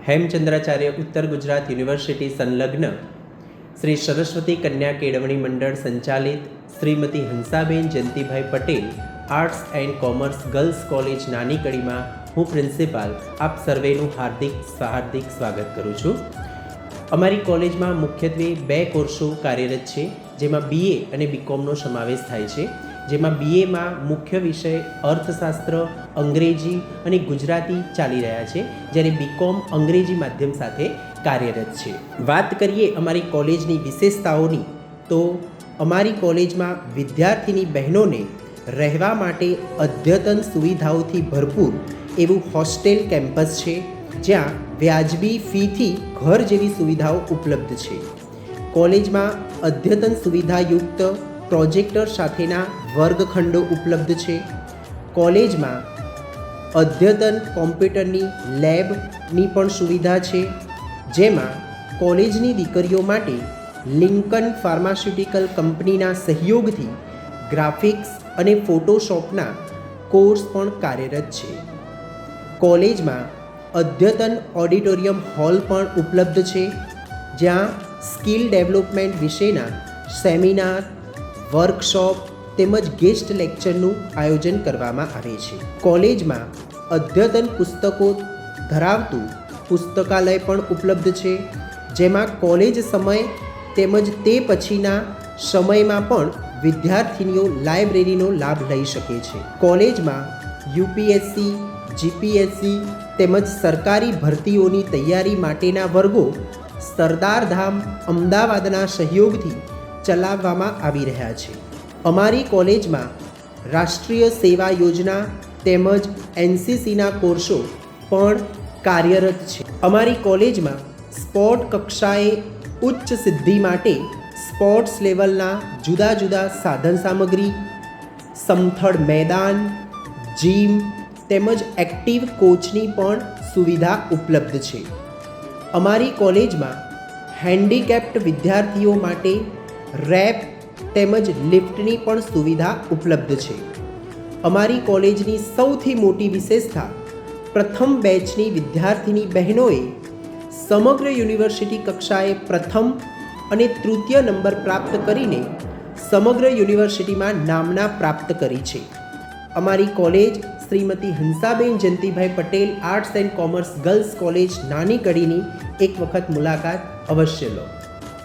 હેમચંદ્રાચાર્ય ઉત્તર ગુજરાત યુનિવર્સિટી સંલગ્ન શ્રી સરસ્વતી કન્યા કેળવણી મંડળ સંચાલિત Shrimati Hansaben Jayantibhai Patel arts and commerce girls college નાની કડીમાં હું પ્રિન્સિપાલ આપ સર્વેનું હાર્દિક સ્વાગત કરું છું. અમારી કોલેજમાં મુખ્યત્વે 2 કોર્સો કાર્યરત છે, જેમાં BA અને BComનો સમાવેશ થાય છે. જેમાં BAમાં મુખ્ય વિષય અર્થશાસ્ત્ર, અંગ્રેજી અને ગુજરાતી ચાલી રહ્યા છે, જ્યારે BCom અંગ્રેજી માધ્યમ સાથે કાર્યરત છે. વાત કરીએ અમારી કોલેજની વિશેષતાઓની, તો અમારી કોલેજમાં વિદ્યાર્થીની બહેનોને રહેવા માટે અદ્યતન સુવિધાઓથી ભરપૂર એવું હોસ્ટેલ કેમ્પસ છે, જ્યાં વ્યાજબી ફીથી ઘર જેવી સુવિધાઓ ઉપલબ્ધ છે. કોલેજમાં અદ્યતન સુવિધાયુક્ત પ્રોજેક્ટર સાથેના વર્ગખંડો ઉપલબ્ધ છે. કોલેજમાં અદ્યતન કોમ્પ્યુટરની લેબની પણ સુવિધા છે, જેમાં કોલેજની દીકરીઓ માટે લિંકન ફાર્માસ્યુટિકલ કંપનીના સહયોગથી ગ્રાફિક્સ અને ફોટોશોપના કોર્સ પણ કાર્યરત છે. કોલેજમાં અદ્યતન ઓડિટોરિયમ હોલ પણ ઉપલબ્ધ છે, જ્યાં સ્કિલ ડેવલપમેન્ટ વિશેના સેમિનાર, વર્કશોપ તેમજ ગેસ્ટ લેક્ચરનું આયોજન કરવામાં આવે છે. કોલેજમાં અદ્યતન પુસ્તકો ધરાવતું પુસ્તકાલય પણ ઉપલબ્ધ છે, જેમાં કોલેજ સમય તેમજ તે પછીના સમયમાં પણ વિદ્યાર્થીનીઓ લાઇબ્રેરીનો લાભ લઈ શકે છે. કોલેજમાં UPSC, GPSC તેમજ સરકારી ભરતીઓની તૈયારી માટેના વર્ગો સરદારધામ અમદાવાદના સહયોગથી ચલાવવામાં આવી રહ્યા છે. અમારી કોલેજમાં રાષ્ટ્રીય સેવા યોજના તેમજ NCCના કોર્સો પણ કાર્યરત છે. અમારી કોલેજમાં સ્પોર્ટ કક્ષાએ ઉચ્ચ સિદ્ધિ માટે સ્પોર્ટ્સ લેવલના જુદા જુદા સાધન સામગ્રી, સમથળ મેદાન, જીમ તેમજ એક્ટિવ કોચની પણ સુવિધા ઉપલબ્ધ છે. અમારી કોલેજમાં હેન્ડીકેપ્ડ વિદ્યાર્થીઓ માટે રેપ તેમજ લિફ્ટની પણ સુવિધા ઉપલબ્ધ છે. અમારી કોલેજની સૌથી મોટી વિશેષતા પ્રથમ બેચની વિદ્યાર્થીની બહેનોએ સમગ્ર યુનિવર્સિટી કક્ષાએ પ્રથમ અને તૃતીય નંબર પ્રાપ્ત કરીને સમગ્ર યુનિવર્સિટીમાં નામના પ્રાપ્ત કરી છે. અમારી college Shrimati Hansaben Jayantibhai Patel arts and commerce girls college નાની કડીની એક વખત મુલાકાત અવશ્ય લો.